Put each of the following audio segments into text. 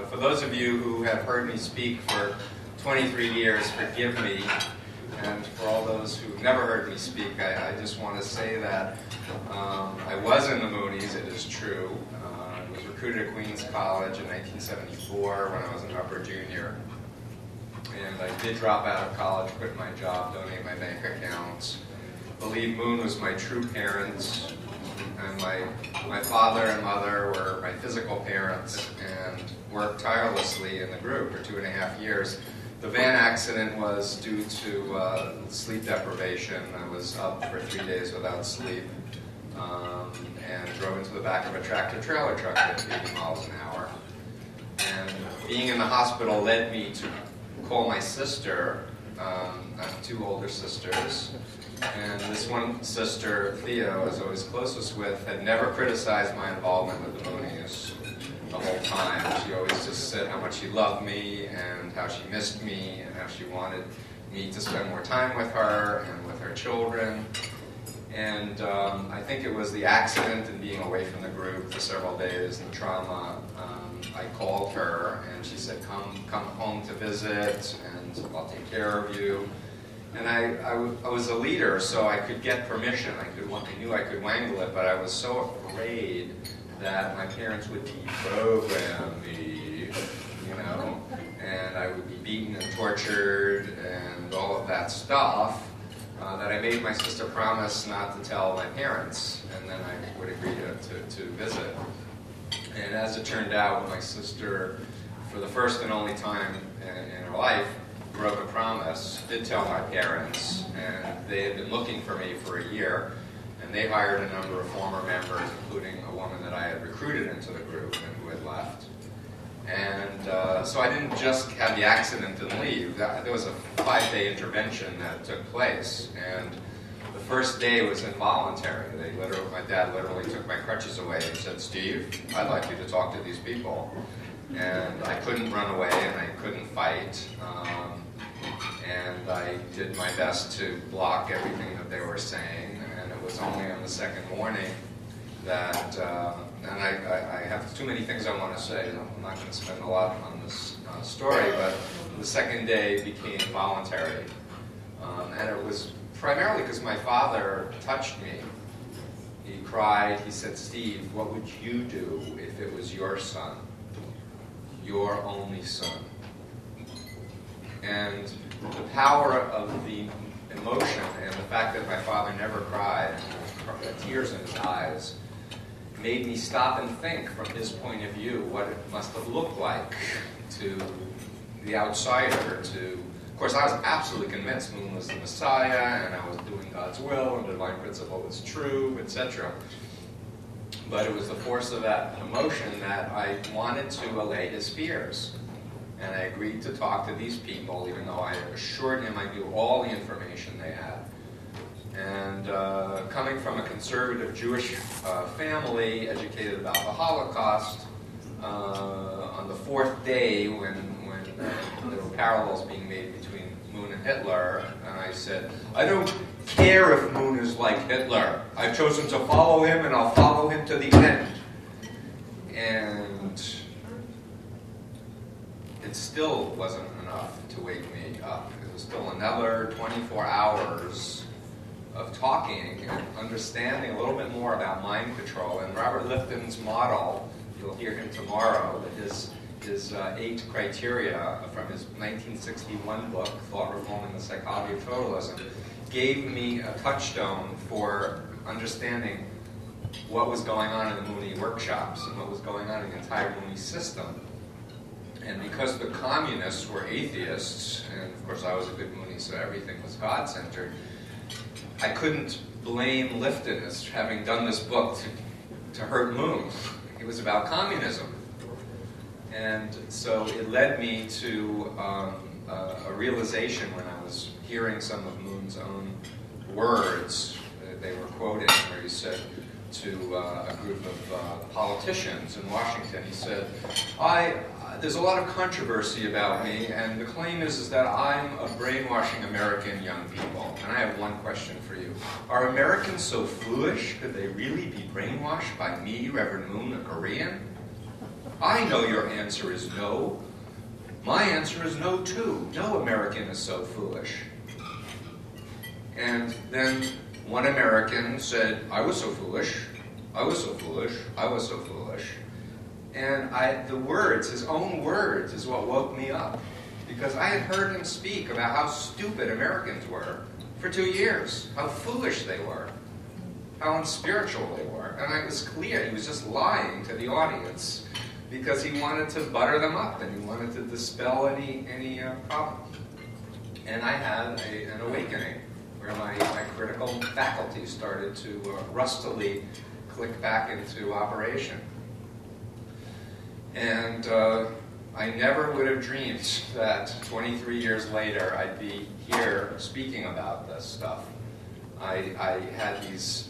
for those of you who have heard me speak for 23 years, forgive me. And for all those who've never heard me speak, I just want to say that I was in the Moonies, it is true. I was recruited at Queens College in 1974 when I was an upper junior. And I did drop out of college, quit my job, donate my bank accounts. Believe Moon was my true parents. And my father and mother were my physical parents and worked tirelessly in the group for 2.5 years. The van accident was due to sleep deprivation. I was up for 3 days without sleep and drove into the back of a tractor-trailer truck at 80 miles an hour. And being in the hospital led me to call my sister. I have 2 older sisters. And this one sister, Theo, I was always closest with, had never criticized my involvement with the Moonies the whole time. She always just said how much she loved me and how she missed me and how she wanted me to spend more time with her and with her children. And I think it was the accident and being away from the group for several days and the trauma. I called her and she said, come home to visit and I'll take care of you. And I was a leader, so I could get permission. I knew I could wangle it, but I was so afraid that my parents would deprogram me, you know, and I would be beaten and tortured and all of that stuff, that I made my sister promise not to tell my parents, and then I would agree to visit. And as it turned out, my sister, for the first and only time in her life, broke a promise, did tell my parents, and they had been looking for me for a year, and they hired a number of former members, including a woman that I had recruited into the group and who had left. And so I didn't just have the accident and leave. There was a 5-day intervention that took place, and the first day was involuntary. My dad literally took my crutches away and said, "Steve, I'd like you to talk to these people." And I couldn't run away and I couldn't fight. And I did my best to block everything that they were saying. And it was only on the second morning that, and I have too many things I want to say. I'm not going to spend a lot on this story, but the second day became voluntary. And it was primarily because my father touched me. He cried, he said, "Steve, what would you do if it was your son? Your only son." And the power of the emotion and the fact that my father never cried, tears in his eyes, made me stop and think from his point of view what it must have looked like to the outsider. Of course, I was absolutely convinced Moon was the Messiah and I was doing God's will and the divine principle was true, etc. But it was the force of that emotion that I wanted to allay his fears. And I agreed to talk to these people, even though I assured him I knew all the information they had. And coming from a conservative Jewish family, educated about the Holocaust, on the 4th day when there were parallels being made between Moon and Hitler, and I said, "I don't care if Moon is like Hitler. I've chosen to follow him and I'll follow him to the end." And it still wasn't enough to wake me up. It was still another 24 hours of talking and understanding a little bit more about mind control. And Robert Lifton's model, you'll hear him tomorrow, his 8 criteria from his 1961 book, Thought Reform and the Psychology of Totalism, gave me a touchstone for understanding what was going on in the Mooney workshops and what was going on in the entire Mooney system. And because the communists were atheists, and of course I was a good Mooney, so everything was God-centered, I couldn't blame Lifton as having done this book to hurt Moon. It was about communism. And so it led me to a realization when I was hearing some of Moon's own words. They were quoted where he said to a group of politicians in Washington, he said, there's a lot of controversy about me, and the claim is that I'm brainwashing American young people. And I have one question for you. Are Americans so foolish? Could they really be brainwashed by me, Reverend Moon, a Korean? I know your answer is no. My answer is no too. No American is so foolish. And then one American said, I was so foolish, I was so foolish, I was so foolish. And the words, his own words, is what woke me up. Because I had heard him speak about how stupid Americans were for 2 years, how foolish they were, how unspiritual they were. And it was clear he was just lying to the audience because he wanted to butter them up and he wanted to dispel any problem. And I had an awakening where my critical faculty started to rustily click back into operation. And I never would have dreamed that 23 years later I'd be here speaking about this stuff. I had these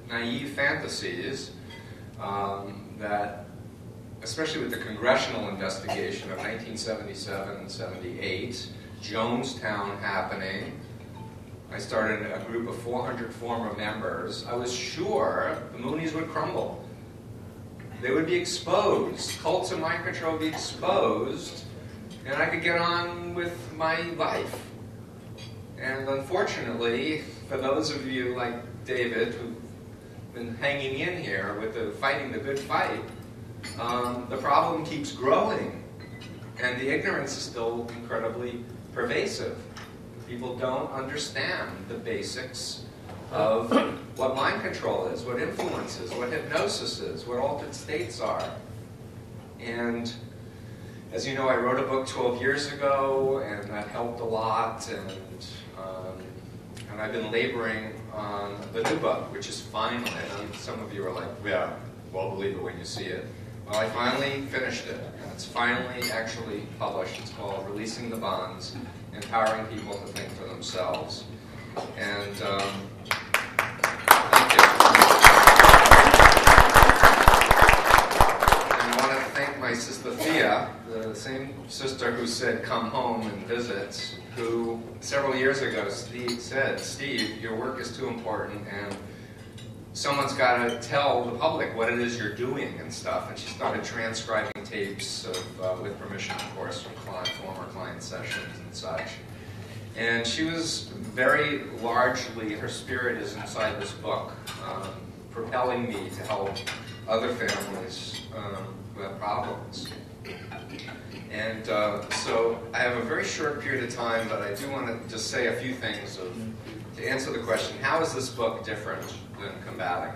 naive fantasies that, especially with the congressional investigation of 1977 and 78, Jonestown happening, I started a group of 400 former members. I was sure the Moonies would crumble. They would be exposed. Cults of mind control would be exposed, and I could get on with my life. And unfortunately, for those of you like David who've been hanging in here with fighting the good fight, the problem keeps growing, and the ignorance is still incredibly pervasive. People don't understand the basics of what mind control is, what influence is, what hypnosis is, what altered states are. And as you know, I wrote a book 12 years ago, and that helped a lot, and I've been laboring on the new book, which is finally, and some of you are like, yeah, well, believe it when you see it. Well, I finally finished it, and it's finally actually published. It's called Releasing the Bonds, Empowering People to Think for Themselves. And thank you. And I want to thank my sister Thea, the same sister who said, come home and visit, who several years ago said, Steve, your work is too important, and someone's got to tell the public what it is you're doing and stuff. And she started transcribing tapes of, with permission, of course, from former client sessions and such. And she was very largely, her spirit is inside this book, propelling me to help other families who have problems. And so I have a very short period of time, but I do want to just say a few things to answer the question, how is this book different than Combating?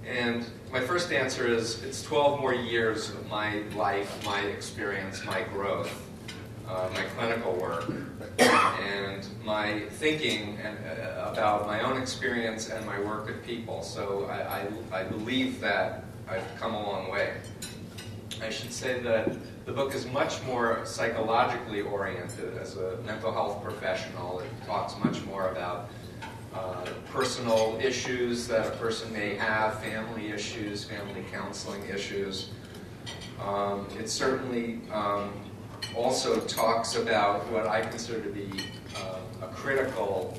And my first answer is, it's 12 more years of my life, my experience, my growth, my clinical work, and my thinking about my own experience and my work with people. So I believe that I've come a long way. I should say that the book is much more psychologically oriented. As a mental health professional, it talks much more about personal issues that a person may have, family issues, family counseling issues. It certainly also talks about what I consider to be a critical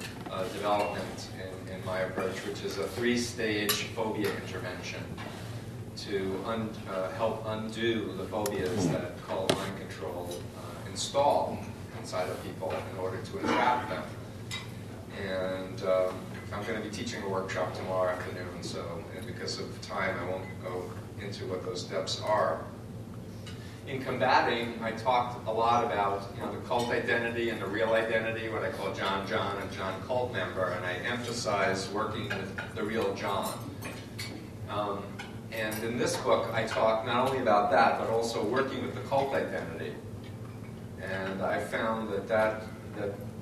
development in my approach, which is a 3-stage phobia intervention to help undo the phobias that cult mind control install inside of people in order to entrap them. And I'm going to be teaching a workshop tomorrow afternoon, and because of time I won't go into what those steps are. In Combating, I talked a lot about the cult identity and the real identity, what I call John and John cult member, and I emphasize working with the real John. And in this book, I talk not only about that, but also working with the cult identity. And I found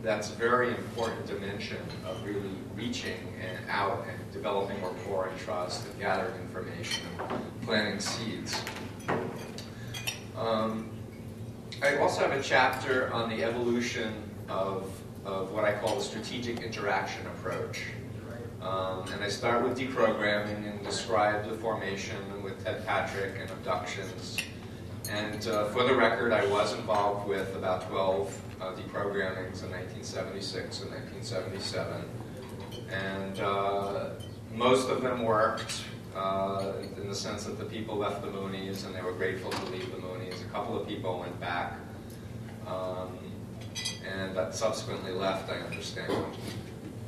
that's a very important dimension of really reaching out and developing rapport and trust and gathering information and planting seeds. I also have a chapter on the evolution of what I call the strategic interaction approach. And I start with deprogramming and describe the formation with Ted Patrick and abductions. And for the record, I was involved with about 12 deprogrammings in 1976 and 1977. And most of them worked. in the sense that the people left the Moonies and they were grateful to leave the Moonies. A couple of people went back, and that subsequently left, I understand.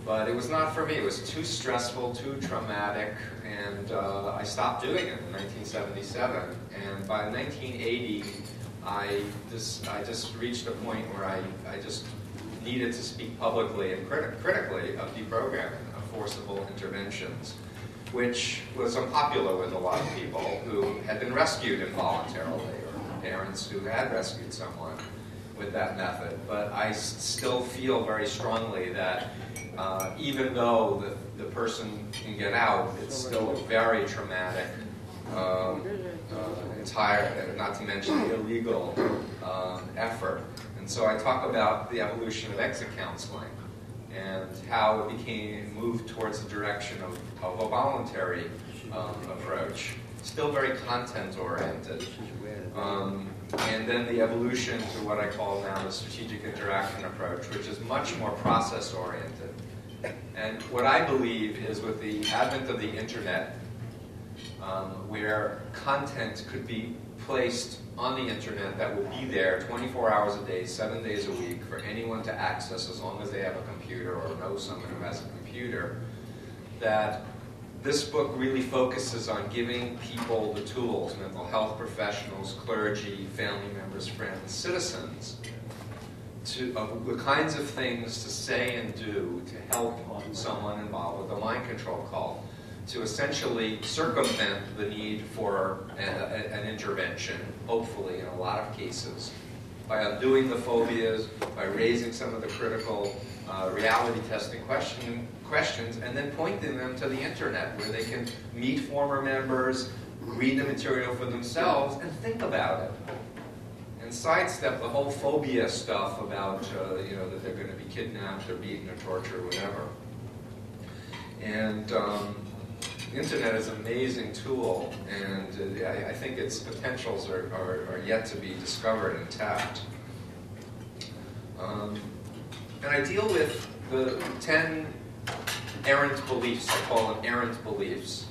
But it was not for me. It was too stressful, too traumatic, and I stopped doing it in 1977. And by 1980, I just reached a point where I just needed to speak publicly and critically of deprogramming, of forcible interventions, which was unpopular with a lot of people who had been rescued involuntarily, or parents who had rescued someone with that method. But I still feel very strongly that even though the person can get out, it's still a very traumatic, not to mention illegal effort. And so I talk about the evolution of exit counseling and how it moved towards the direction of a voluntary approach, still very content-oriented. And then the evolution to what I call now the strategic interaction approach, which is much more process-oriented. And what I believe is with the advent of the internet, where content could be placed on the internet that will be there 24 hours a day, 7 days a week for anyone to access as long as they have a computer or know someone who has a computer, that this book really focuses on giving people the tools, mental health professionals, clergy, family members, friends, citizens, the kinds of things to say and do to help someone involved with a mind control cult, to essentially circumvent the need for an intervention, hopefully in a lot of cases, by undoing the phobias, by raising some of the critical reality testing questions, and then pointing them to the internet where they can meet former members, read the material for themselves, and think about it. And sidestep the whole phobia stuff about that they're going to be kidnapped or beaten or tortured or whatever. And the internet is an amazing tool, and I think its potentials are yet to be discovered and tapped. And I deal with the 10 errant beliefs, I call them errant beliefs,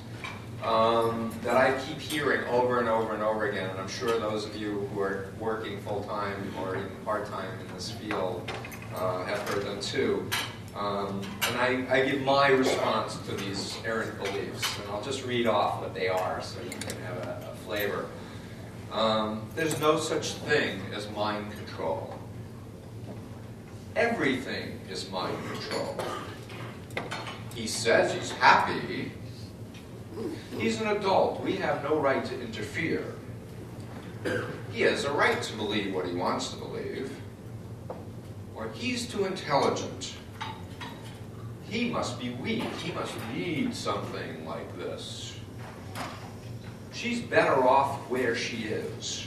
that I keep hearing over and over and over again, and I'm sure those of you who are working full-time or even part-time in this field have heard them too. And I give my response to these errant beliefs, and I'll just read off what they are so you can have a flavor. There's no such thing as mind control. Everything is mind control. He says he's happy. He's an adult. We have no right to interfere. He has a right to believe what he wants to believe. Or he's too intelligent. He must be weak. He must need something like this. She's better off where she is.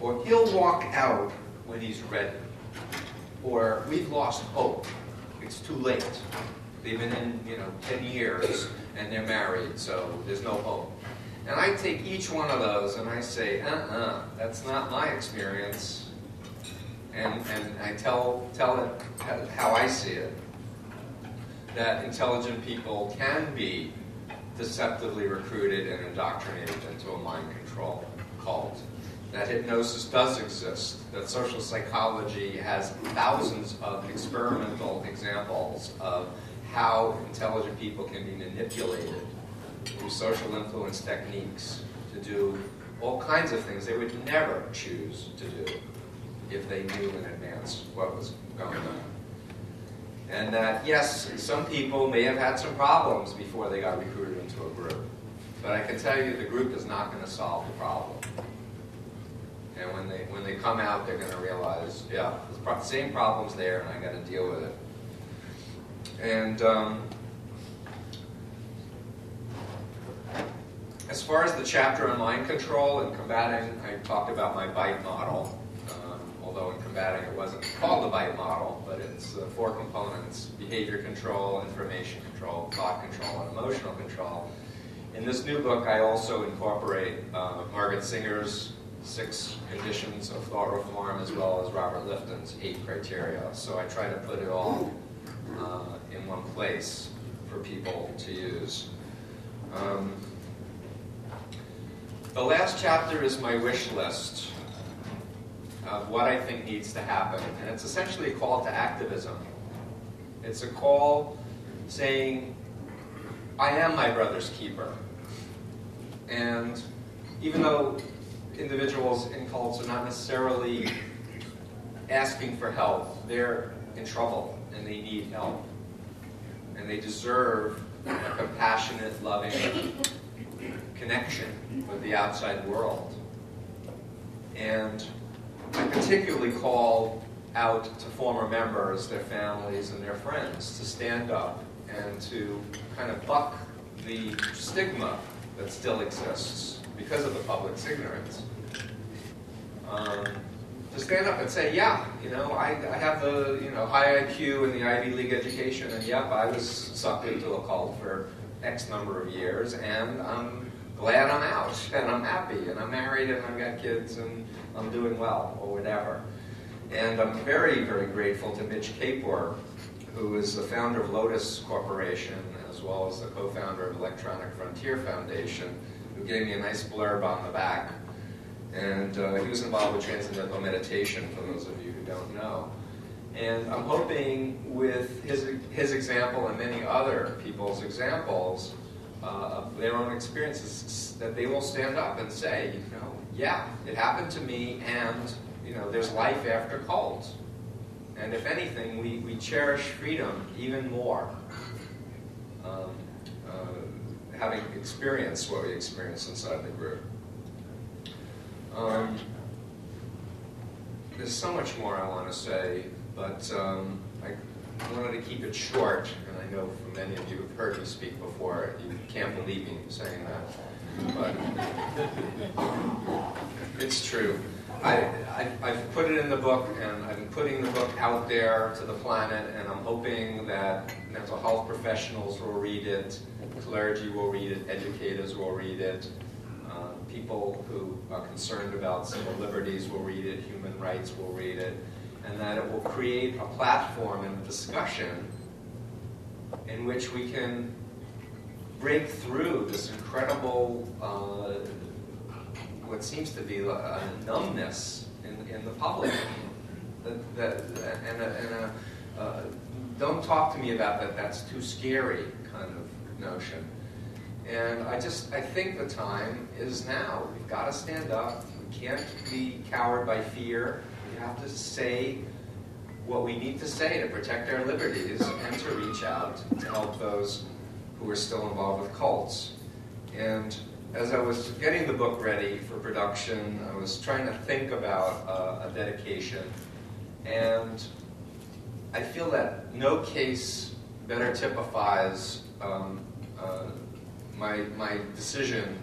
Or he'll walk out when he's ready. Or we've lost hope. It's too late. They've been in, 10 years and they're married, so there's no hope. And I take each one of those and I say, that's not my experience. And I tell it how I see it. That intelligent people can be deceptively recruited and indoctrinated into a mind control cult. That hypnosis does exist, that social psychology has thousands of experimental examples of how intelligent people can be manipulated through social influence techniques to do all kinds of things they would never choose to do if they knew in advance what was going on. And that, yes, some people may have had some problems before they got recruited into a group, but I can tell you the group is not going to solve the problem. And when they come out, they're going to realize, yeah, the same problem's there, and I got to deal with it. And as far as the chapter on mind control and combating, I talked about my BITE model. Although in combating it wasn't called the BITE model, but it's 4 components: behavior control, information control, thought control, and emotional control. In this new book, I also incorporate Margaret Singer's 6 conditions of thought reform, as well as Robert Lifton's 8 criteria. So I try to put it all in one place for people to use. The last chapter is my wish list of what I think needs to happen, and it's essentially a call to activism. It's a call saying, I am my brother's keeper. And even though individuals in cults are not necessarily asking for help, they're in trouble and they need help. And they deserve a compassionate, loving connection with the outside world. And I particularly call out to former members, their families, and their friends to stand up and to kind of buck the stigma that still exists because of the public's ignorance. To stand up and say, yeah, I have the high IQ and the Ivy League education, and yep, I was sucked into a cult for X number of years, and I'm glad I'm out, and I'm happy, and I'm married, and I've got kids, and I'm doing well, or whatever. And I'm very, very grateful to Mitch Kapor, who is the founder of Lotus Corporation, as well as the co-founder of Electronic Frontier Foundation, who gave me a nice blurb on the back. And he was involved with transcendental meditation, for those of you who don't know. And I'm hoping with his example and many other people's examples of their own experiences, that they will stand up and say, yeah, it happened to me, and there's life after cult. And if anything, we cherish freedom even more, having experienced what we experienced inside the group. There's so much more I want to say, but I wanted to keep it short, and I know for many of you who've heard me speak before, you can't believe me saying that, but it's true. I've put it in the book, and I'm putting the book out there to the planet, and I'm hoping that mental health professionals will read it, clergy will read it, educators will read it, people who are concerned about civil liberties will read it, human rights will read it, and that it will create a platform and a discussion in which we can break through this incredible, what seems to be a numbness in the public. Don't talk to me about that, that's too scary kind of notion. And I think the time is now. We've got to stand up. We can't be cowered by fear. We have to say what we need to say to protect our liberties and to reach out to help those who are still involved with cults. And as I was getting the book ready for production, I was trying to think about a dedication. And I feel that no case better typifies my decision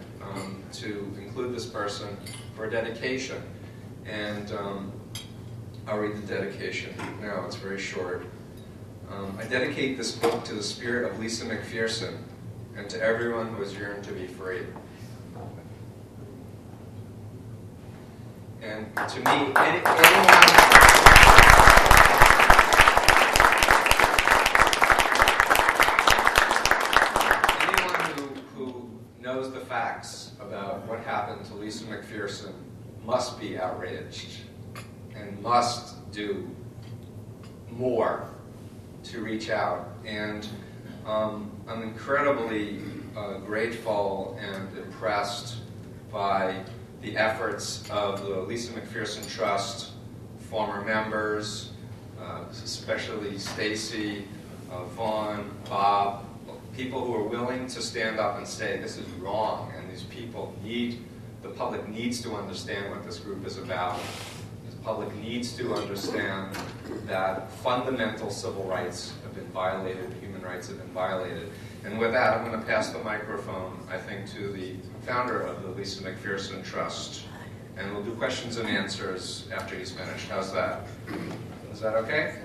to include this person for a dedication. And I'll read the dedication now. It's very short. I dedicate this book to the spirit of Lisa McPherson and to everyone who has yearned to be free. And to me, anyone who knows the facts about what happened to Lisa McPherson must be outraged and must do more to reach out. And I'm incredibly grateful and impressed by the efforts of the Lisa McPherson Trust, former members, especially Stacy, Vaughn, Bob, people who are willing to stand up and say this is wrong, and these people the public needs to understand what this group is about. The public needs to understand that fundamental civil rights have been violated, human rights have been violated. And with that, I'm going to pass the microphone, I think, to the founder of the Lisa McPherson Trust. And we'll do questions and answers after he's finished. How's that? Is that okay?